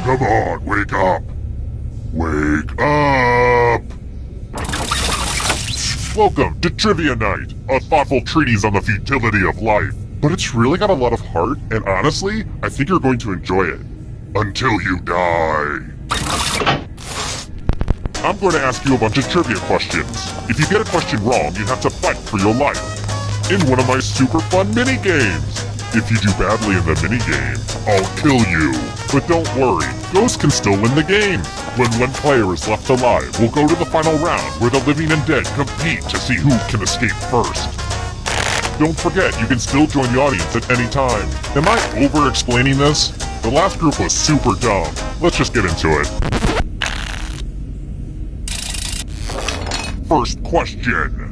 Come on, wake up! Wake up! Welcome to Trivia Night, a thoughtful treatise on the futility of life. But it's really got a lot of heart, and honestly, I think you're going to enjoy it. Until you die. I'm going to ask you a bunch of trivia questions. If you get a question wrong, you have to fight for your life. In one of my super fun mini-games. If you do badly in the minigame, I'll kill you. But don't worry, ghosts can still win the game. When one player is left alive, we'll go to the final round where the living and dead compete to see who can escape first. Don't forget, you can still join the audience at any time. Am I over-explaining this? The last group was super dumb. Let's just get into it. First question.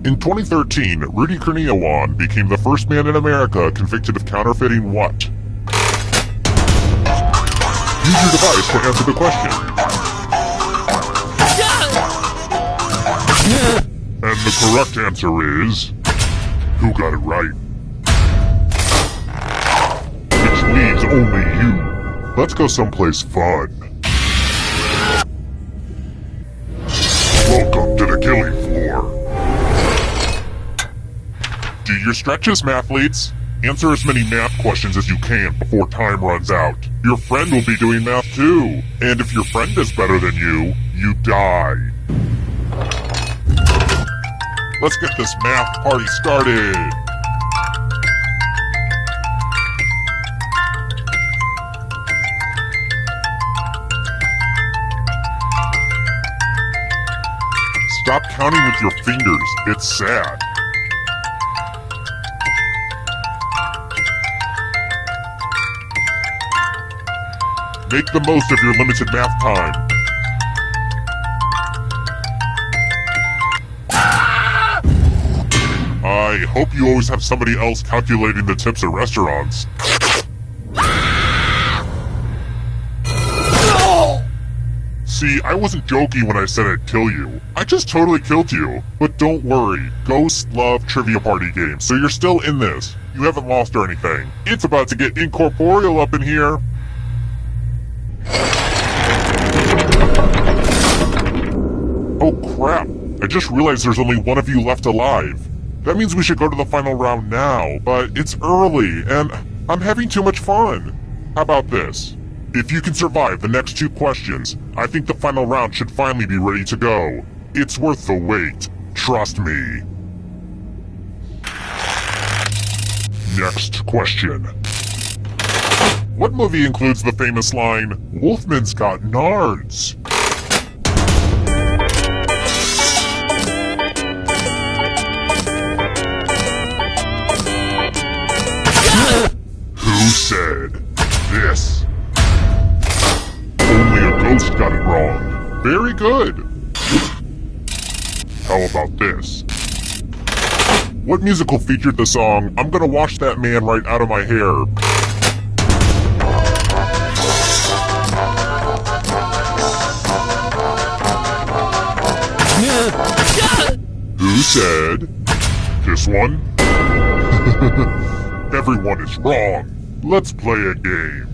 In 2013, Rudy Kurniawan became the first man in America convicted of counterfeiting what? Use your device to answer the question. And the correct answer is... who got it right? Which leaves only you. Let's go someplace fun. Welcome to the killing floor. Do your stretches, mathletes. Answer as many math questions as you can before time runs out. Your friend will be doing math too. And if your friend is better than you, you die. Let's get this math party started. Stop counting with your fingers. It's sad. Make the most of your limited math time. I hope you always have somebody else calculating the tips at restaurants. See, I wasn't joking when I said I'd kill you. I just totally killed you. But don't worry, ghosts love trivia party games, so you're still in this. You haven't lost or anything. It's about to get incorporeal up in here. Oh crap, I just realized there's only one of you left alive. That means we should go to the final round now, but it's early, and I'm having too much fun. How about this? If you can survive the next 2 questions, I think the final round should finally be ready to go. It's worth the wait, trust me. Next question. What movie includes the famous line, "Wolfman's got nards"? Who said this? Only a ghost got it wrong. Very good. How about this? What musical featured the song, "I'm gonna wash that man right out of my hair"? Who said this one? Everyone is wrong. Let's play a game.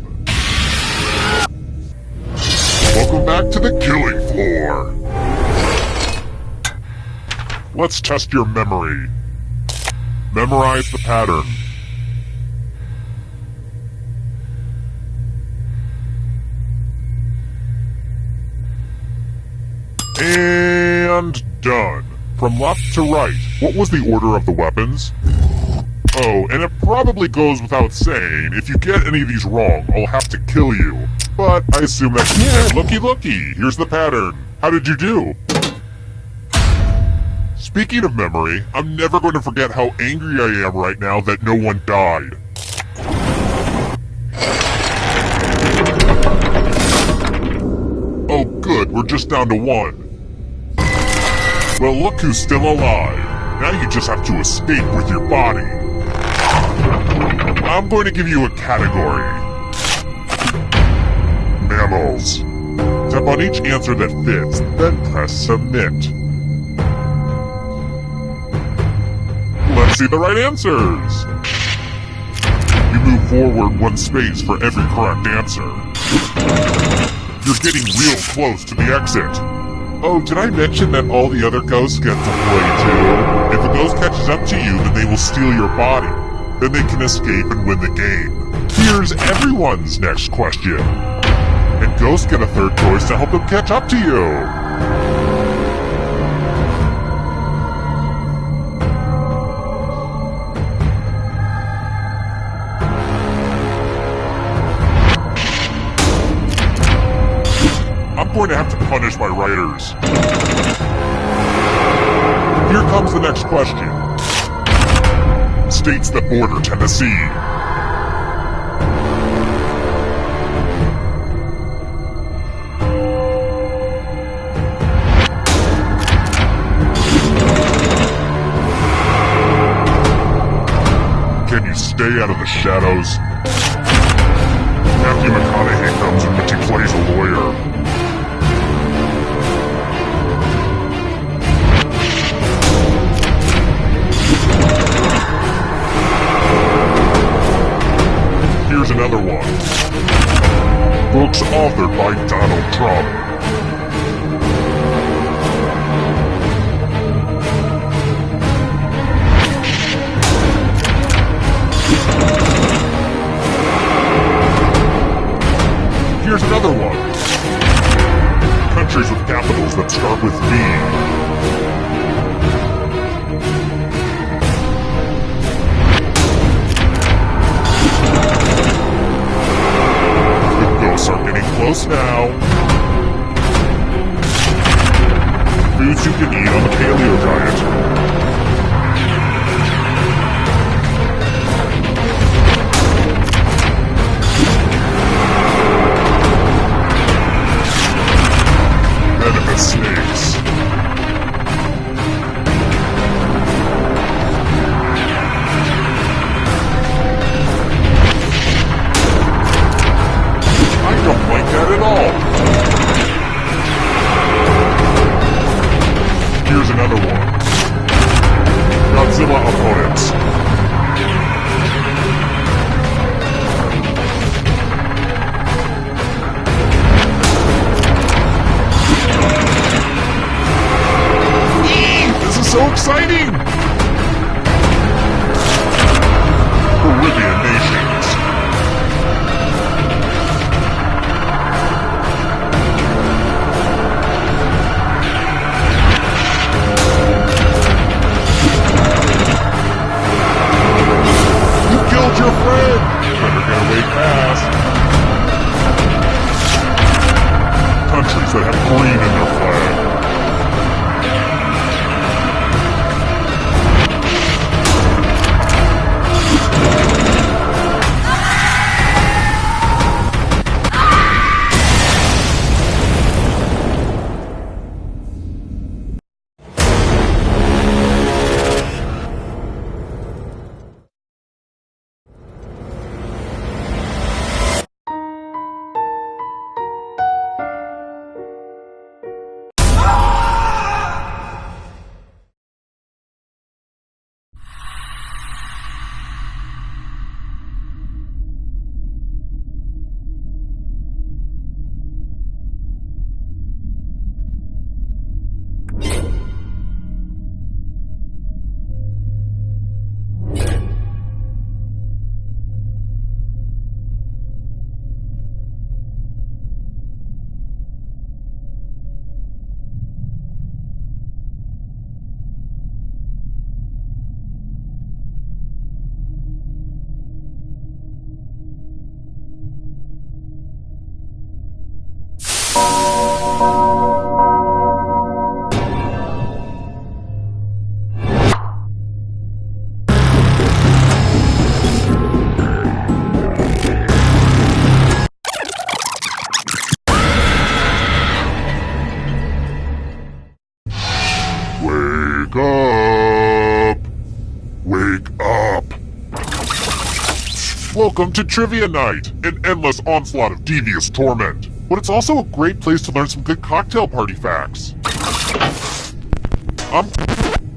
Welcome back to the killing floor. Let's test your memory. Memorize the pattern. And done. From left to right, what was the order of the weapons? Oh, and it probably goes without saying, if you get any of these wrong, I'll have to kill you. But I assume that's... Looky, here's the pattern. How did you do? Speaking of memory, I'm never going to forget how angry I am right now that no one died. Oh good, we're just down to 1. Well, look who's still alive. Now you just have to escape with your body. I'm going to give you a category. Mammals. Tap on each answer that fits, then press submit. Let's see the right answers. You move forward one space for every correct answer. You're getting real close to the exit. Oh, did I mention that all the other ghosts get to play too? If a ghost catches up to you, then they will steal your body. Then they can escape and win the game. Here's everyone's next question. And ghosts get a third choice to help them catch up to you. I'm going to have to punish my writers. Here comes the next question. States that border Tennessee. Can you stay out of the shadows? Matthew McConaughey comes in which he plays a lawyer. Here's another one. Books authored by Donald Trump. Here's another one. Countries with capitals that start with V. Are getting close now. Foods you can eat on the paleo diet. Venomous snakes. Don't like that at all. Here's another one. Godzilla opponents. This is so exciting! Caribbean nations. Your friend! Better get away fast. Countries that have green in their flag. Wake up! Wake up! Welcome to Trivia Night, an endless onslaught of devious torment. But it's also a great place to learn some good cocktail party facts.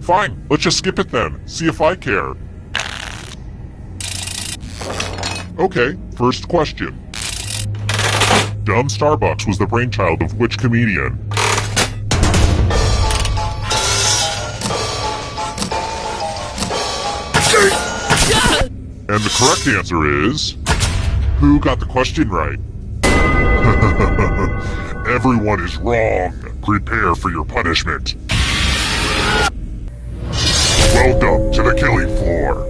Fine, let's just skip it then. See if I care. Okay, first question. Dumb Starbucks was the brainchild of which comedian? And the correct answer is... Who got the question right? Everyone is wrong. Prepare for your punishment. Welcome to the killing floor.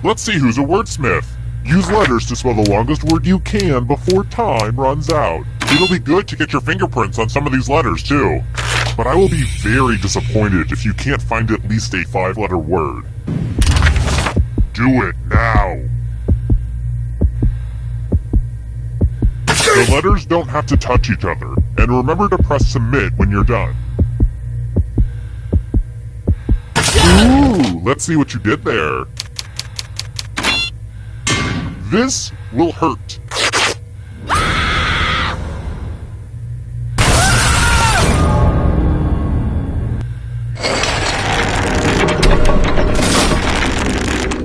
Let's see who's a wordsmith. Use letters to spell the longest word you can before time runs out. It'll be good to get your fingerprints on some of these letters too. But I will be very disappointed if you can't find at least a 5-letter word. Do it now. The letters don't have to touch each other, and remember to press submit when you're done. Ooh, let's see what you did there. This will hurt.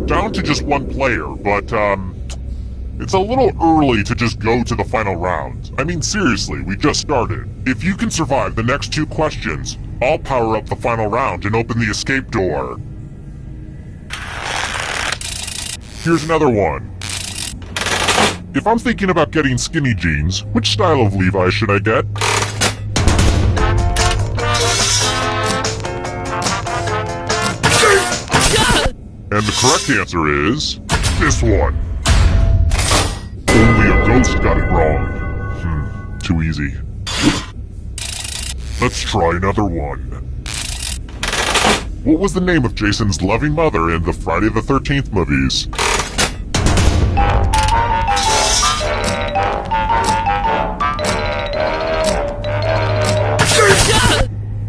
Down to just one player, but, it's a little early to just go to the final round. I mean, seriously, we just started. If you can survive the next 2 questions, I'll power up the final round and open the escape door. Here's another one. If I'm thinking about getting skinny jeans, which style of Levi should I get? And the correct answer is... this one. Only a ghost got it wrong. Too easy. Let's try another one. What was the name of Jason's loving mother in the Friday the 13th movies?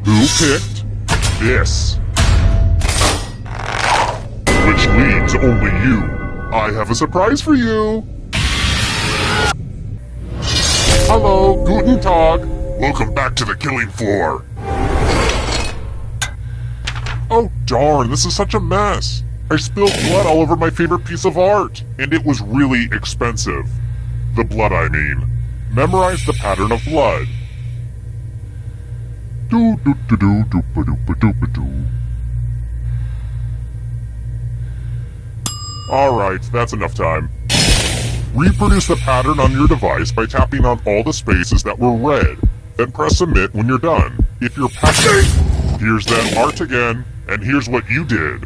Who picked this? Which leads only you. I have a surprise for you. Hello, guten Tag. Welcome back to the killing floor. Oh darn, this is such a mess. I spilled blood all over my favorite piece of art, and it was really expensive. The blood, I mean. Memorize the pattern of blood. Alright, that's enough time. Reproduce the pattern on your device by tapping on all the spaces that were red. Then press submit when you're done. If you're passing, here's that art again, and here's what you did.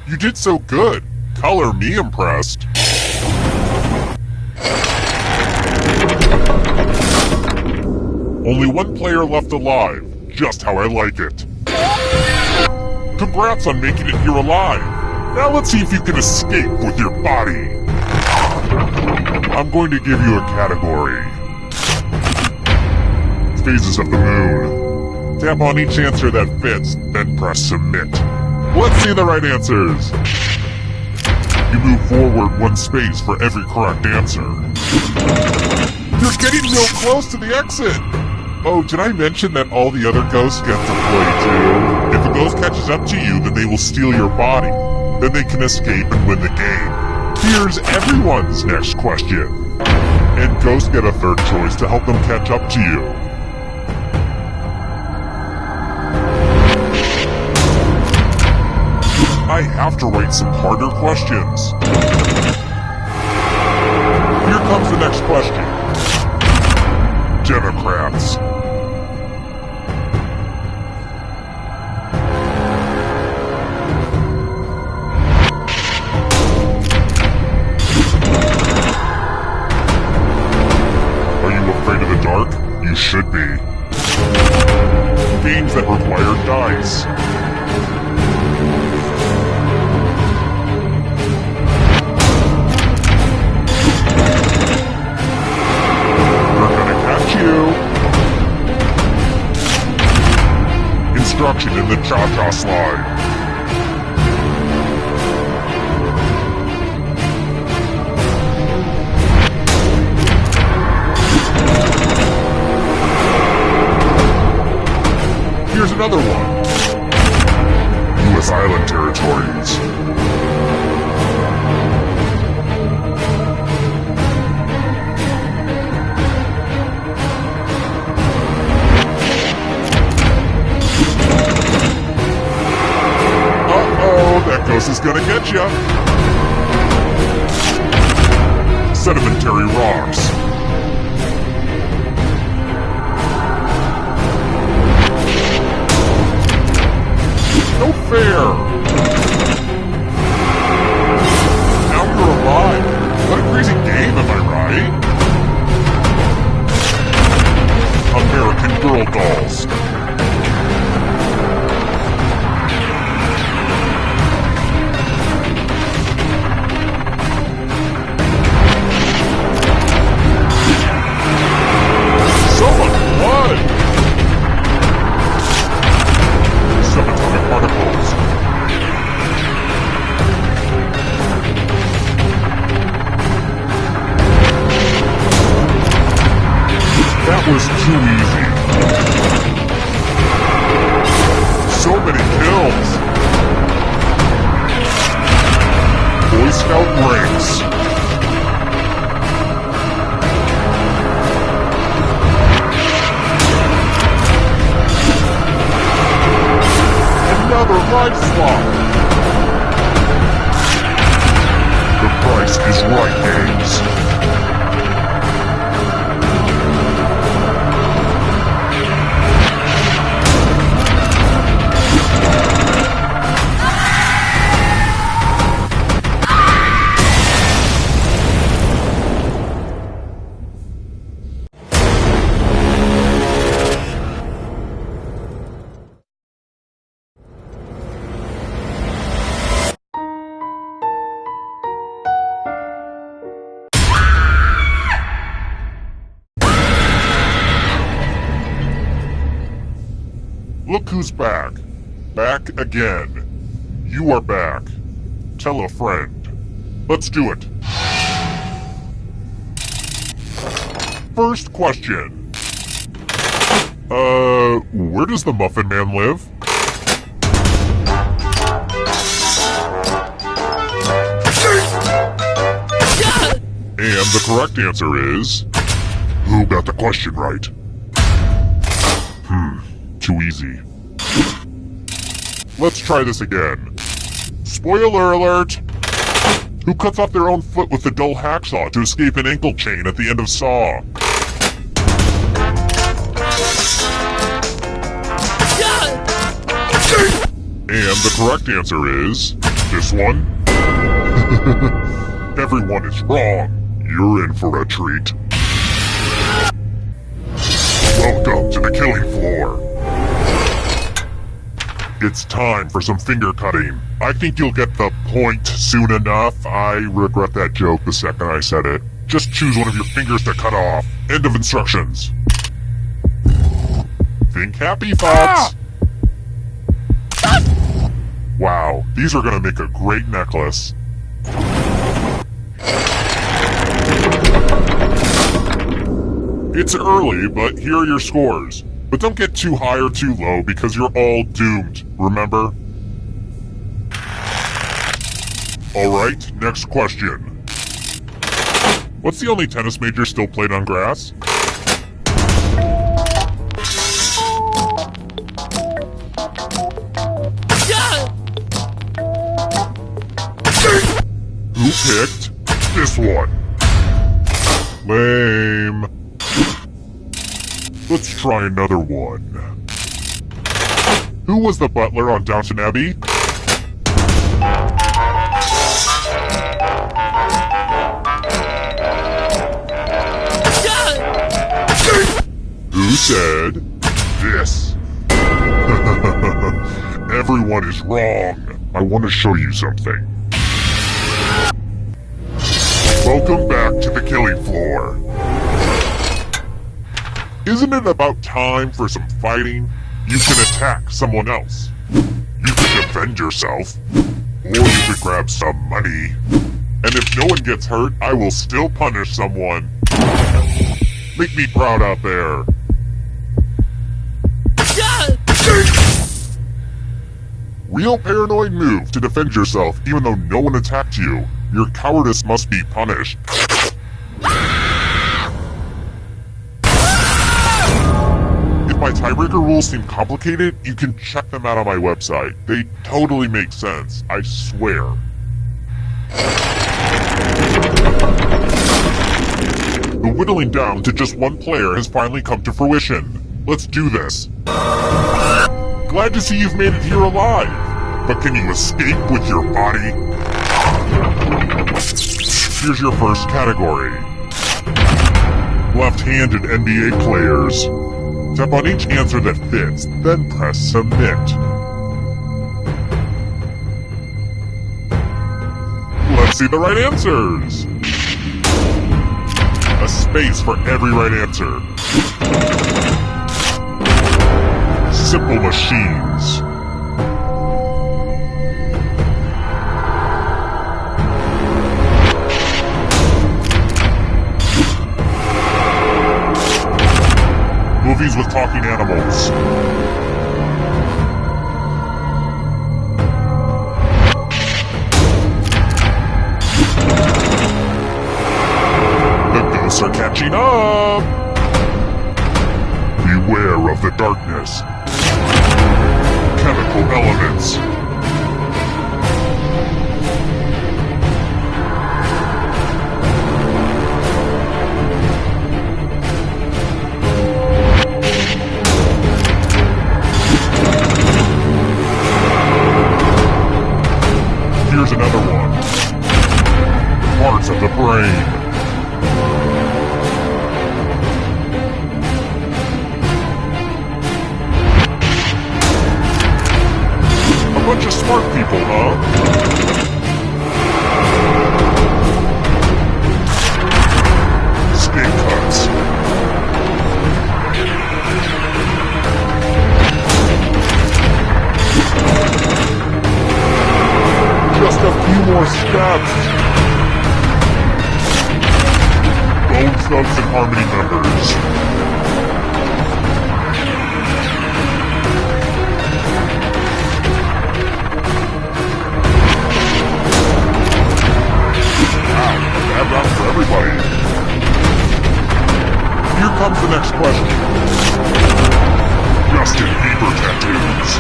You did so good. Color me impressed. Only one player left alive. Just how I like it. Congrats on making it here alive. Now let's see if you can escape with your body. I'm going to give you a category. Phases of the moon. Tap on each answer that fits, then press submit. Let's see the right answers. You move forward 1 space for every correct answer. You're getting real close to the exit. Oh, did I mention that all the other ghosts get to play too? If a ghost catches up to you, then they will steal your body. Then they can escape and win the game. Here's everyone's next question. And ghosts get a 3rd choice to help them catch up to you. I have to write some harder questions. Here comes the next question. Democrats. Are you afraid of the dark? You should be. Games that require dice. Instruction in the Cha-Cha slide. Here's another one. gotcha! Sedimentary rocks. No fair! Now you're alive. What a crazy game, am I right? American Girl dolls. So much blood! Subatomic particles. That was too easy. So many kills. Boy Scout ranks. Another life swap. The price is right, games. Look who's back. Back again. You are back. Tell a friend. Let's do it. First question. Where does the Muffin Man live? And the correct answer is... Who got the question right? Too easy. Let's try this again. Spoiler alert! Who cuts off their own foot with a dull hacksaw to escape an ankle chain at the end of Saw? And the correct answer is... this one? Everyone is wrong. You're in for a treat. Welcome to the killing floor. It's time for some finger cutting. I think you'll get the point soon enough. I regret that joke the second I said it. Just choose one of your fingers to cut off. End of instructions. Think happy, thoughts. Wow, these are gonna make a great necklace. It's early, but here are your scores. But don't get too high or too low because you're all doomed, remember? Alright, next question. What's the only tennis major still played on grass? Who picked this one? Lame. Let's try another one. Who was the butler on Downton Abbey? Who said this? Everyone is wrong. I want to show you something. Welcome back to the killing floor. Isn't it about time for some fighting? You can attack someone else. You can defend yourself. Or you could grab some money. And if no one gets hurt, I will still punish someone. Make me proud out there. Real paranoid move to defend yourself even though no one attacked you. Your cowardice must be punished. If my tiebreaker rules seem complicated, you can check them out on my website. They totally make sense, I swear. whittling down to just one player has finally come to fruition. Let's do this. Glad to see you've made it here alive. But can you escape with your body? Here's your first category. Left-handed NBA players. Tap on each answer that fits, then press submit. Let's see the right answers. A space for every right answer. Simple machines. Movies with talking animals. The ghosts are catching up. Beware of the darkness. Chemical elements. Here's another one. Parts of the brain. A bunch of smart people, huh? Skin cuts. Just a few more steps. Bone Thugs and Harmony members. Wow, a bad round for everybody. Here comes the next question. Justin Bieber tattoos.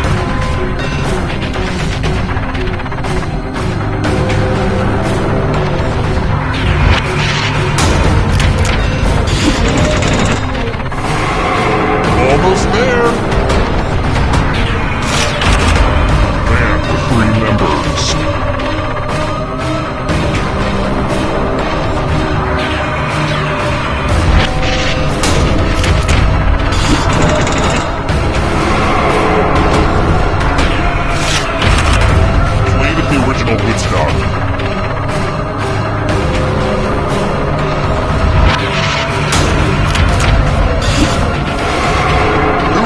Almost there. Man with 3 members. Played at the original Woodstock.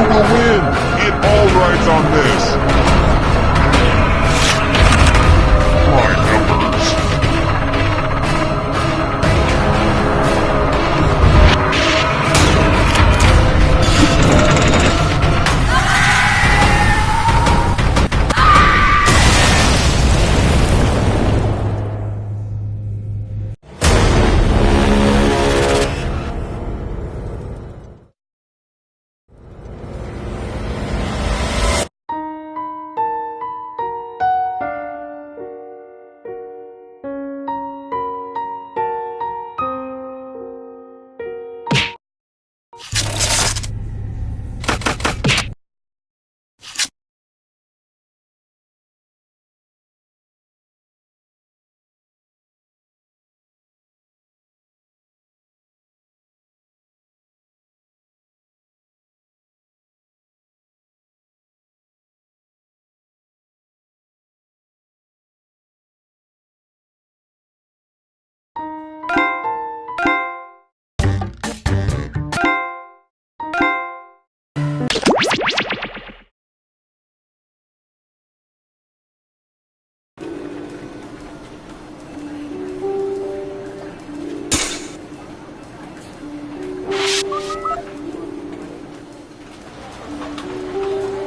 Will win. It all rides on this. Prime numbers.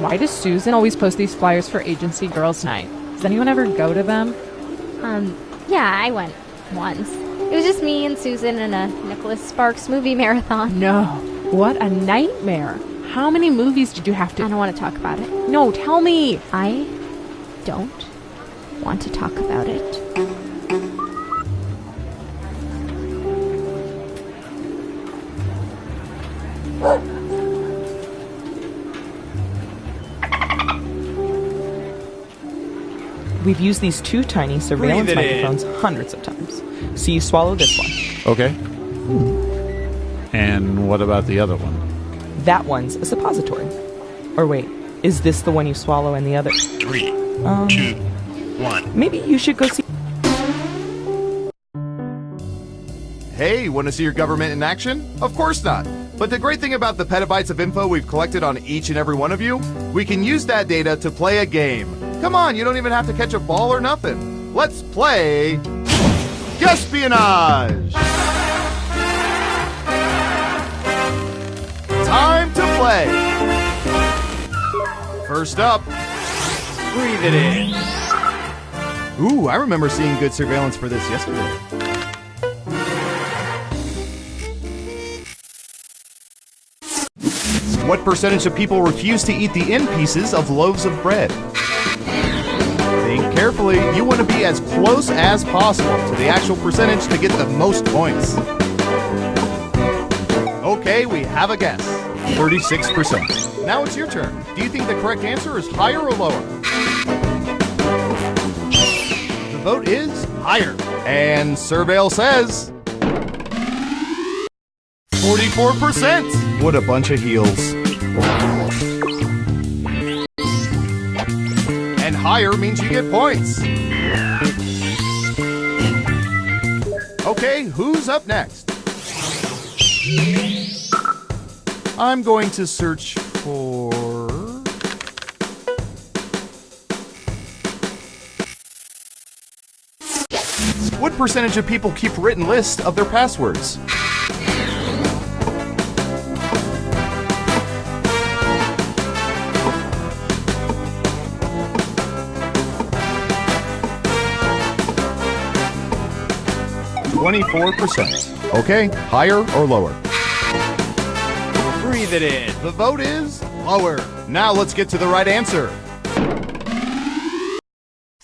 Why does Susan always post these flyers for Agency Girls Night? Does anyone ever go to them? Yeah, I went once. It was just me and Susan and a Nicholas Sparks movie marathon. No. What a nightmare. How many movies did you have to... I don't want to talk about it. No, tell me. I don't want to talk about it. We've used these two tiny surveillance Breathe it in. microphones hundreds of times. So you swallow this one. Okay. And what about the other one? That one's a suppository. Or wait, is this the one you swallow and the other? 3, 2, 1. Maybe you should go see... Hey, want to see your government in action? Of course not. But the great thing about the petabytes of info we've collected on each and every one of you, we can use that data to play a game. Come on, you don't even have to catch a ball or nothing. Let's play Espionage! Time to play! First up, Breathe it in. ooh, I remember seeing good surveillance for this yesterday. What percentage of people refuse to eat the end pieces of loaves of bread? Think carefully. You want to be as close as possible to the actual percentage to get the most points. Okay, we have a guess. 36%. Now it's your turn. Do you think the correct answer is higher or lower? The vote is higher. And Surveil says 44%. What a bunch of heels. And higher means you get points. Okay, who's up next? I'm going to search for... What percentage of people keep written lists of their passwords? %. Okay, higher or lower? Breathe it in. The vote is lower. Now let's get to the right answer.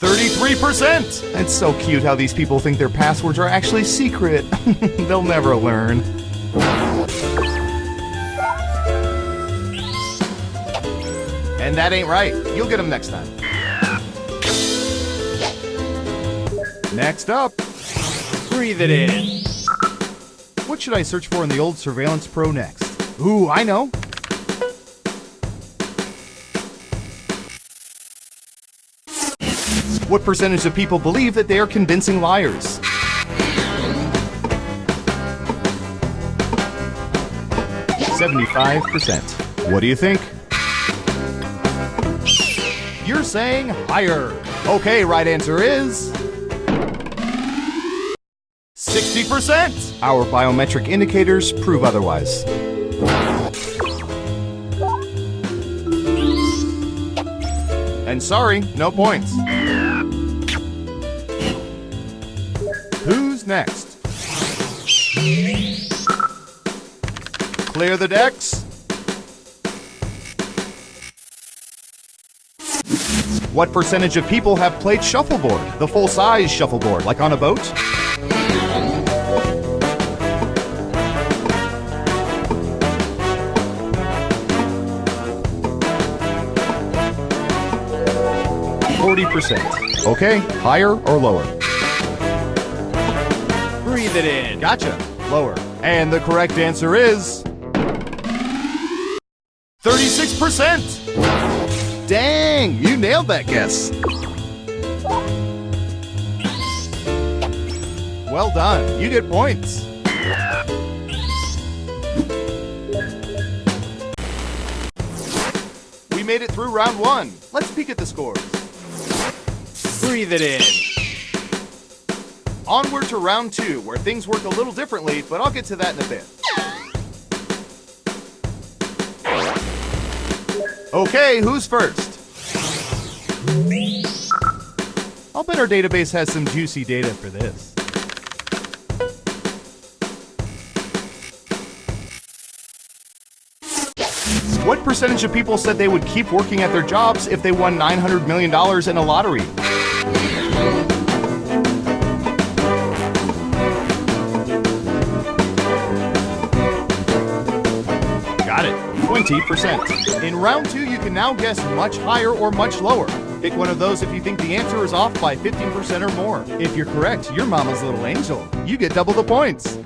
33%! It's so cute how these people think their passwords are actually secret. They'll never learn. And that ain't right. You'll get them next time. Next up. Breathe it in. What should I search for in the old Surveillance Pro next? Ooh, I know. What percentage of people believe that they are convincing liars? %. What do you think? You're saying higher. Okay, right answer is 60%. Our biometric indicators prove otherwise. And sorry, no points. Who's next? Clear the decks. What percentage of people have played shuffleboard, the full-size shuffleboard, like on a boat? %. Okay, higher or lower? Breathe it in. Gotcha. Lower. And the correct answer is 36%. Dang, you nailed that guess. Well done. You get points. We made it through round one. Let's peek at the scores. Breathe it in. Onward to round two, where things work a little differently, but I'll get to that in a bit. Okay, who's first? I'll bet our database has some juicy data for this. What percentage of people said they would keep working at their jobs if they won $900 million in a lottery? Got it. 20%. In round two, you can now guess much higher or much lower. Pick one of those if you think the answer is off by 15% or more. If you're correct, you're Mama's little angel. You get double the points.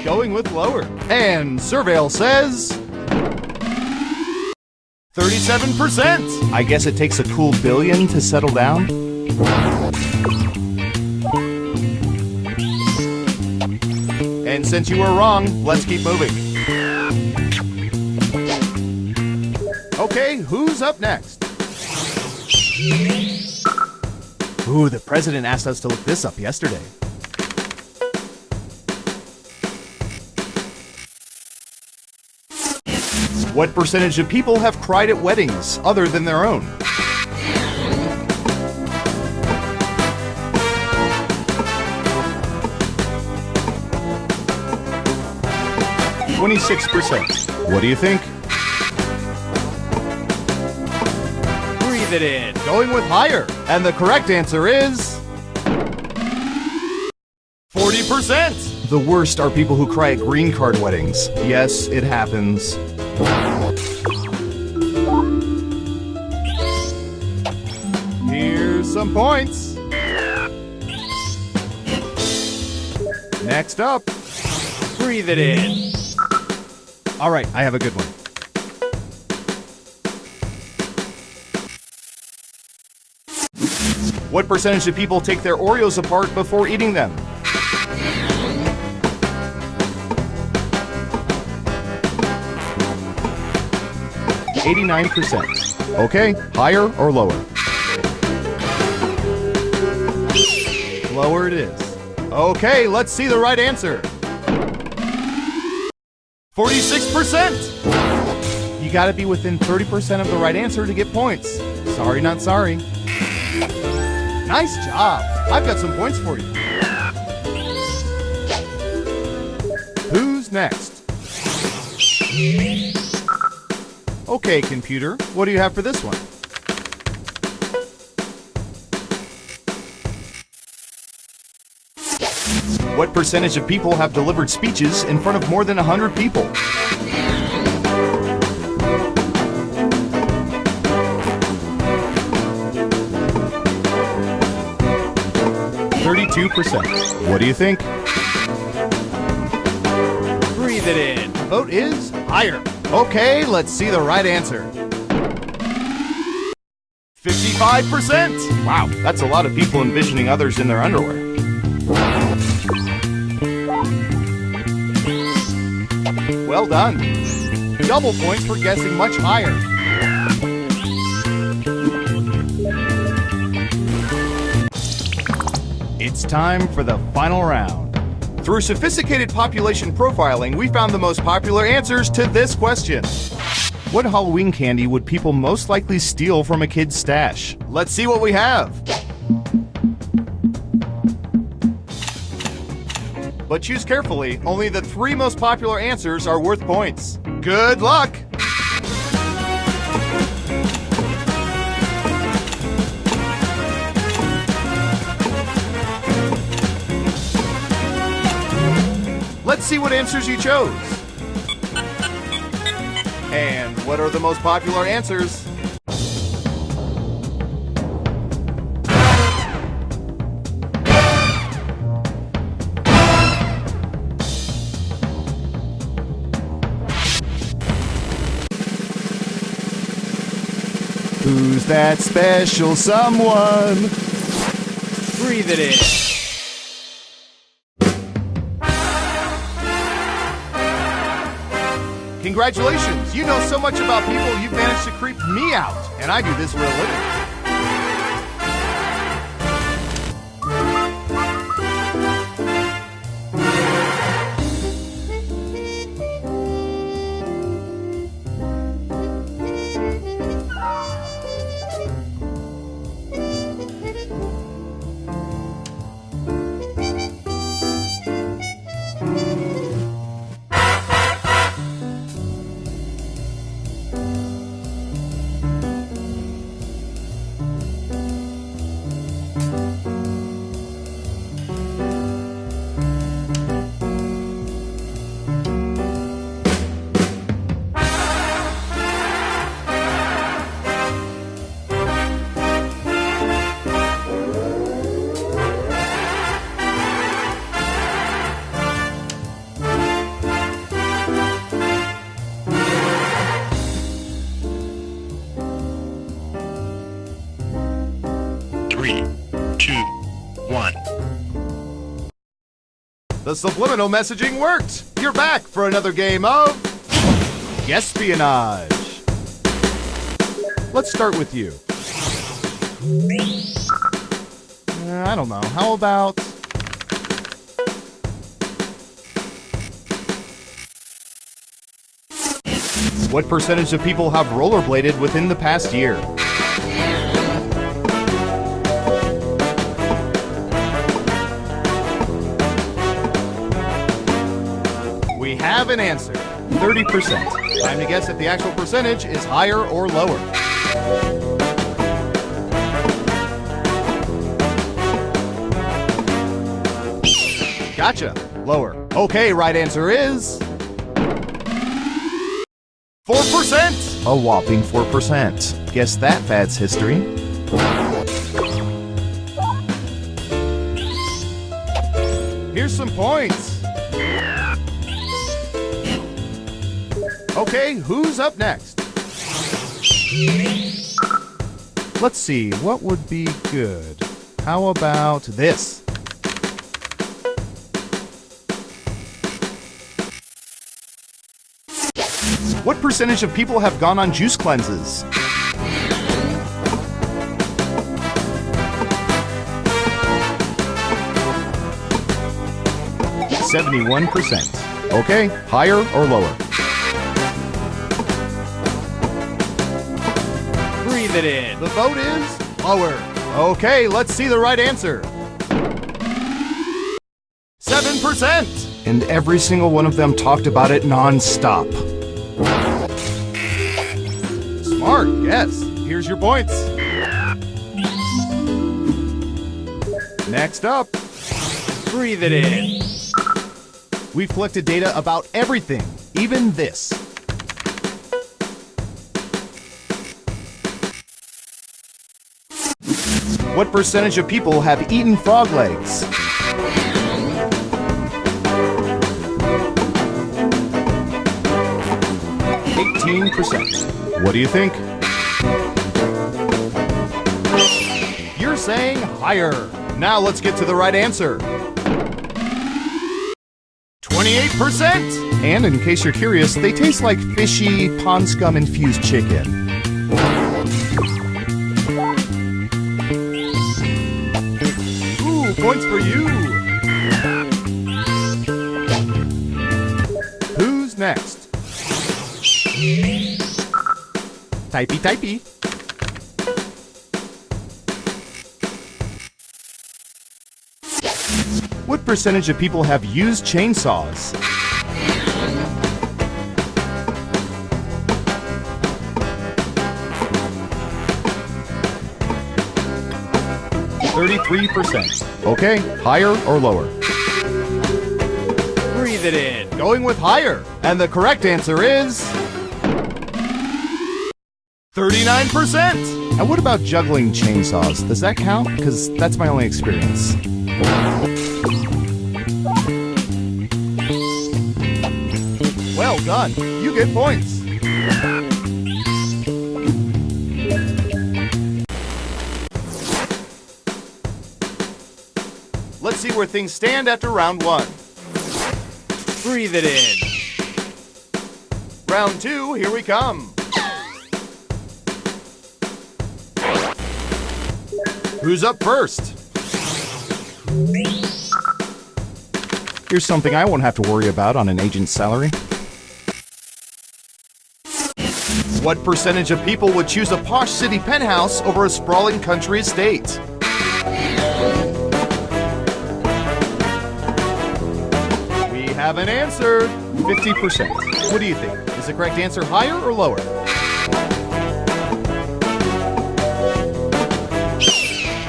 Going with lower. And Surveil says 37%. I guess it takes a cool billion to settle down. And since you were wrong, let's keep moving. Okay, who's up next? Ooh, the president asked us to look this up yesterday. What percentage of people have cried at weddings other than their own? %. What do you think? Breathe it in. Going with higher. And the correct answer is 40%. The worst are people who cry at green card weddings. Yes, it happens. Here's some points. Next up. Breathe it in. All right, I have a good one. What percentage of people take their Oreos apart before eating them? %. Okay, higher or lower? Lower it is. Okay, let's see the right answer. 46%! You gotta be within 30% of the right answer to get points. Sorry, not sorry. Nice job! I've got some points for you. Who's next? Okay, computer, what do you have for this one? What percentage of people have delivered speeches in front of more than 100 people? %. What do you think? Breathe it in. The vote is higher. Okay, let's see the right answer. 55%. Wow, that's a lot of people envisioning others in their underwear. Well done. Double points for guessing much higher. It's time for the final round. Through sophisticated population profiling, we found the most popular answers to this question. What Halloween candy would people most likely steal from a kid's stash? Let's see what we have. But choose carefully. Only the 3 most popular answers are worth points. Good luck! Let's see what answers you chose. And what are the most popular answers? Who's that special someone? Breathe it in. Congratulations! You know so much about people, you've managed to creep me out. And I do this for a living. 3, 2, 1. The subliminal messaging worked! You're back for another game of Espionage. Let's start with you. I don't know. How about... What percentage of people have rollerbladed within the past year? We have an answer. 30%. Time to guess if the actual percentage is higher or lower. Gotcha. Lower. Okay, right answer is... 4%! A whopping 4%. Guess that fad's history. Here's some points. Okay, who's up next? Let's see, what would be good? How about this? What percentage of people have gone on juice cleanses? %71%. Okay, higher or lower? Breathe it in. The vote is lower. Okay, let's see the right answer. 7%. And every single one of them talked about it non-stop. Smart, yes. Here's your points. Next up. Breathe it in. We've collected data about everything, even this. What percentage of people have eaten frog legs? %. What do you think? You're saying higher. Now let's get to the right answer. 28%! And in case you're curious, they taste like fishy, pond scum infused chicken. Ooh, points for you! Who's next? Typey, typey. What percentage of people have used chainsaws? %33. Okay, higher or lower? Breathe it in. Going with higher. And the correct answer is... 39%! And what about juggling chainsaws? Does that count? Because that's my only experience. Well done. You get points. Let's see where things stand after round 1. Breathe it in. Round 2, here we come. Who's up first? Here's something I won't have to worry about on an agent's salary. What percentage of people would choose a posh city penthouse over a sprawling country estate? We have an answer. 50%. What do you think? Is the correct answer higher or lower?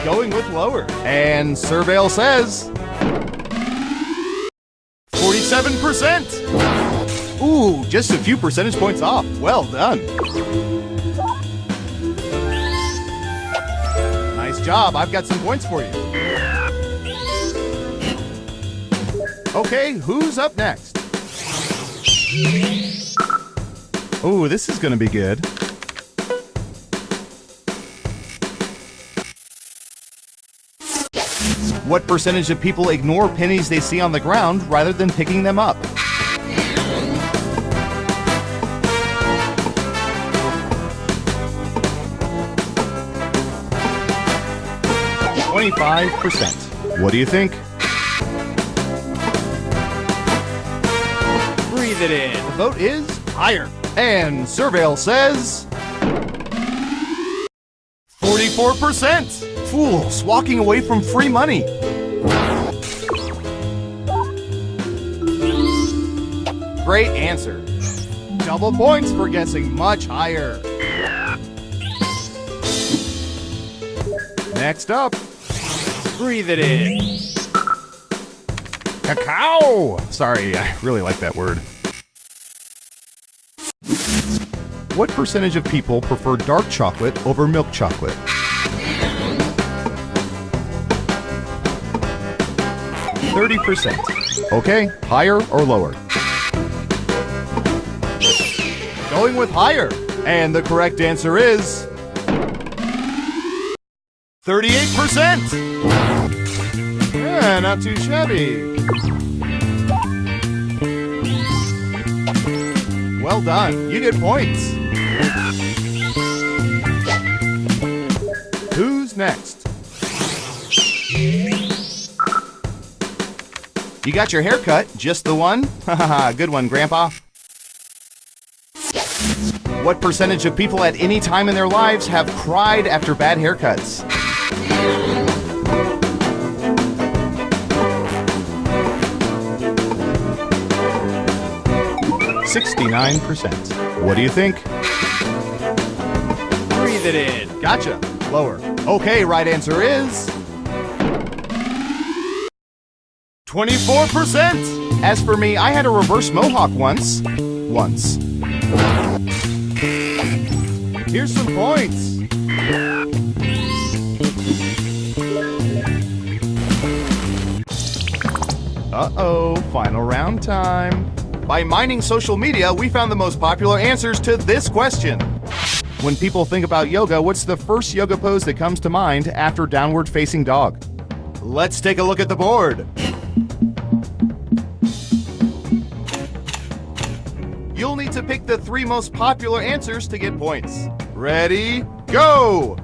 Going with lower. And Surveil says... 47%! Ooh, just a few percentage points off. Well done. Nice job. I've got some points for you. Okay, who's up next? Ooh, this is gonna be good. What percentage of people ignore pennies they see on the ground rather than picking them up? %. What do you think? Breathe it in. The vote is higher. And Surveil says 44%. Fools walking away from free money. Great answer. Double points for guessing much higher. Next up, Breathe it in. cacao. Sorry, I really like that word. What percentage of people prefer dark chocolate over milk chocolate? %. Okay, higher or lower? Going with higher. And the correct answer is 38%. Yeah, not too shabby. Well done. You get points. Who's next? You got your haircut, just the one? Haha, good one, Grandpa. What percentage of people at any time in their lives have cried after bad haircuts? 69%. What do you think? Breathe it in. Gotcha. Lower. Okay, right answer is 24%. As for me, I had a reverse mohawk once. Here's some points. Uh-oh, final round time. By mining social media, we found the most popular answers to this question. When people think about yoga, what's the first yoga pose that comes to mind after downward facing dog? Let's take a look at the board. You'll need to pick the 3 most popular answers to get points. Ready, go!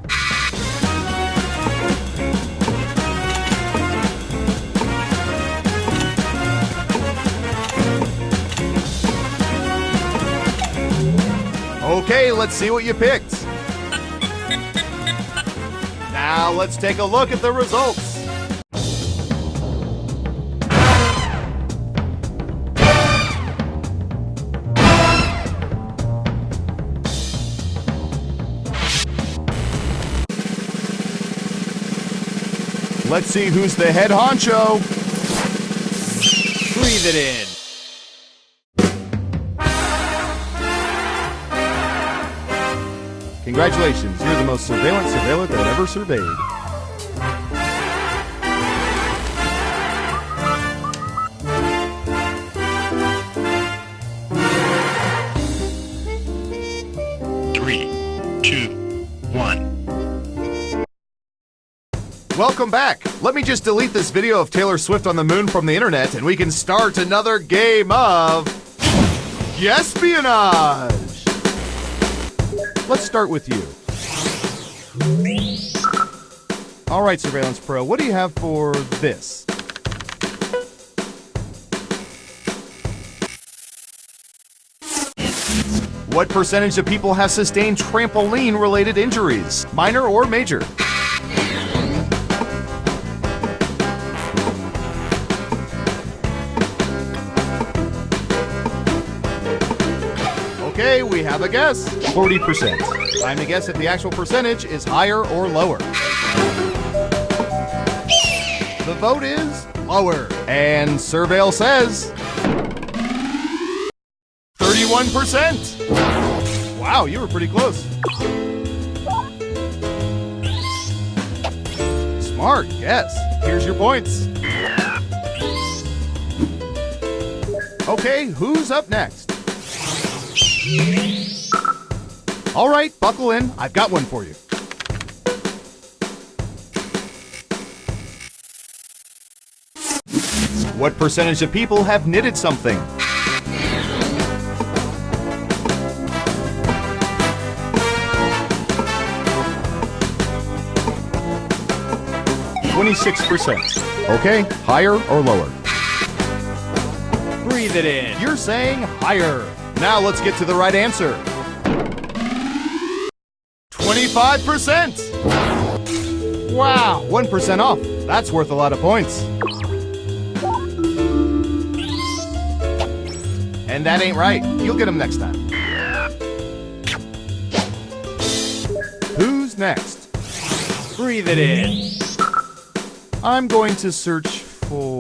Okay, let's see what you picked. Now let's take a look at the results. Let's see who's the head honcho. Breathe it in. Congratulations, you're the most surveillant surveillant that ever surveyed. Three, two, one. Welcome back. Let me just delete this video of Taylor Swift on the moon from the internet and we can start another game of Espionage. Let's start with you. All right, Surveillance Pro, what do you have for this? What percentage of people have sustained trampoline-related injuries, minor or major? Okay, we have a guess. 40%. Time to guess if the actual percentage is higher or lower. The vote is lower. And Surveil says 31%. Wow, you were pretty close. Smart guess. Here's your points. Okay, who's up next? All right, buckle in. I've got one for you. What percentage of people have knitted something? %. Okay, higher or lower? Breathe it in. You're saying higher. Now let's get to the right answer. 25%. Wow, 1% off. That's worth a lot of points. And that ain't right. You'll get them next time. Who's next? Breathe it in. I'm going to search for...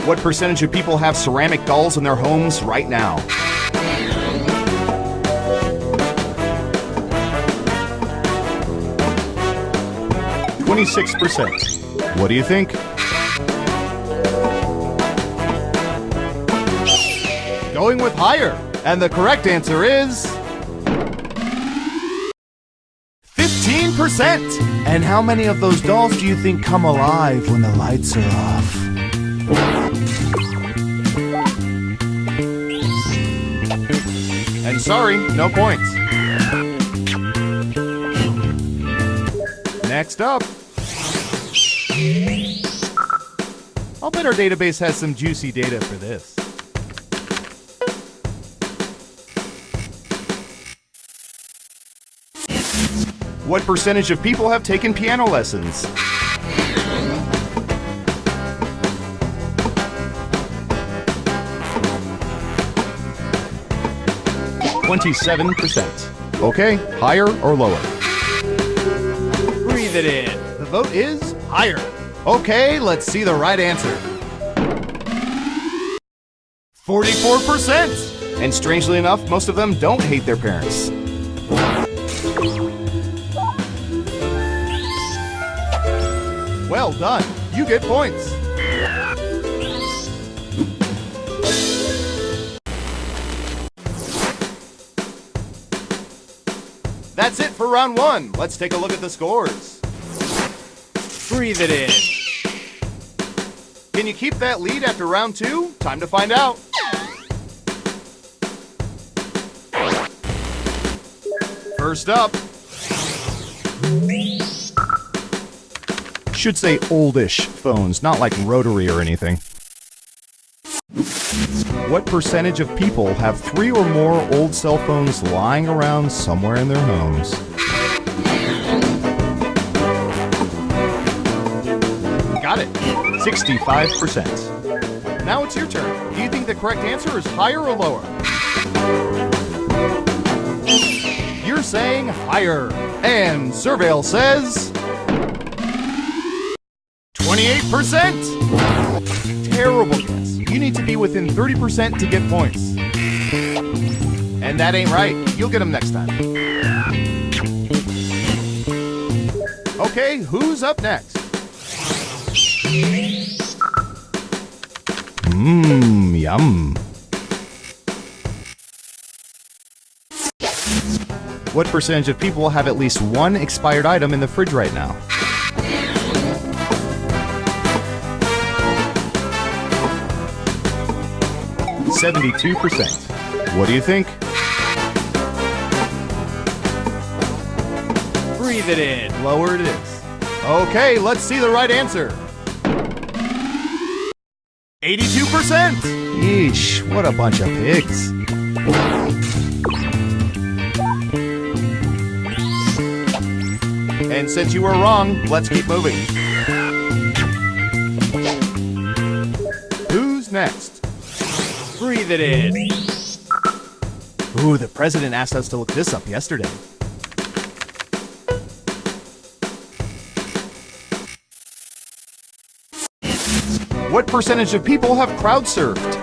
What percentage of people have ceramic dolls in their homes right now? %. What do you think? Going with higher. And the correct answer is... 15%! And how many of those dolls do you think come alive when the lights are off? And sorry, no points. Next up. I'll bet our database has some juicy data for this. What percentage of people have taken piano lessons? %. Okay, higher or lower? Breathe it in. The vote is higher. Okay, let's see the right answer. 44%! And strangely enough, most of them don't hate their parents. Well done. You get points. That's it for round one. Let's take a look at the scores. Breathe it in. Can you keep that lead after round two? Time to find out. First up. Should say oldish phones, not like rotary or anything. What percentage of people have 3 or more old cell phones lying around somewhere in their homes? Got it. 65%. Now it's your turn. Do you think the correct answer is higher or lower? You're saying higher. And Surveil says... 28%! Terrible guess. You need to be within 30% to get points. And that ain't right. You'll get them next time. Okay, who's up next? Yum. What percentage of people have at least one expired item in the fridge right now? %. What do you think? Breathe it in. Lower it is. Okay, let's see the right answer. 82%! Yeesh, what a bunch of pigs. And since you were wrong, let's keep moving. Who's next? Breathe it in. Ooh, the president asked us to look this up yesterday. What percentage of people have crowd surfed?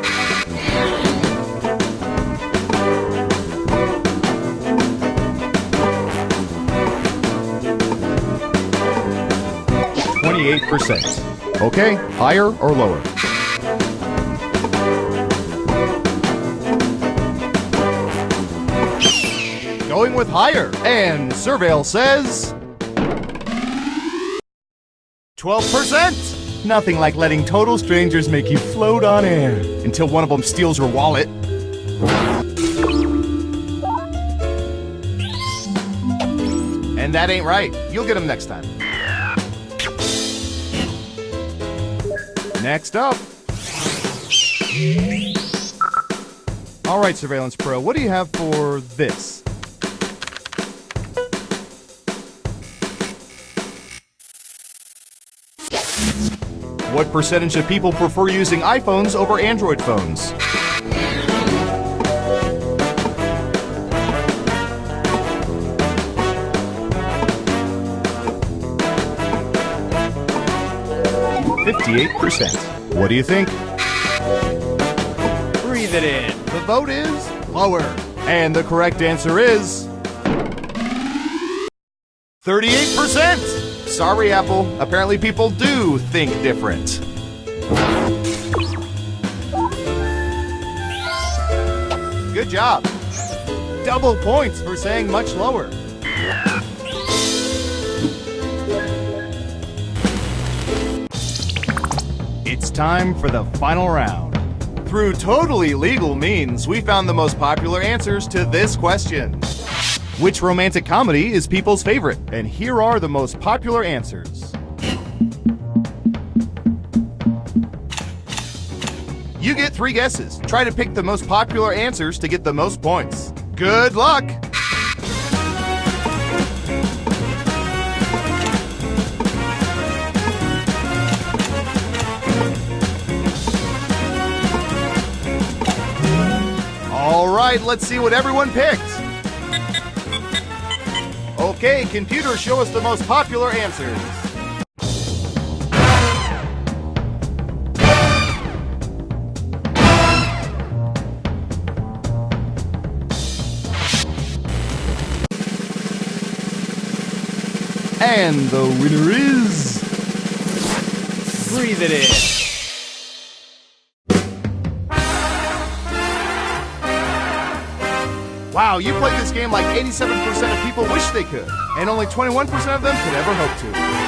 %. Okay, higher or lower? Going with with higher. And Surveil says 12%. Nothing like letting total strangers make you float on air until one of them steals your wallet. And that ain't right. You'll get them next time. Next up. All right, Surveillance Pro, what do you have for this? What percentage of people prefer using iPhones over Android phones? %. What do you think? Breathe it in. The vote is lower. And the correct answer is 38%. Sorry, Apple. Apparently people do think different. Good job. Double points for saying much lower. It's time for the final round. Through totally legal means, we found the most popular answers to this question. Which romantic comedy is people's favorite? And here are the most popular answers. You get 3 guesses. Try to pick the most popular answers to get the most points. Good luck! All right, let's see what everyone picked. Okay, computer, show us the most popular answers. And the winner is... Breathe it in. Wow, you played this game like 87% of people wish they could, and only 21% of them could ever hope to.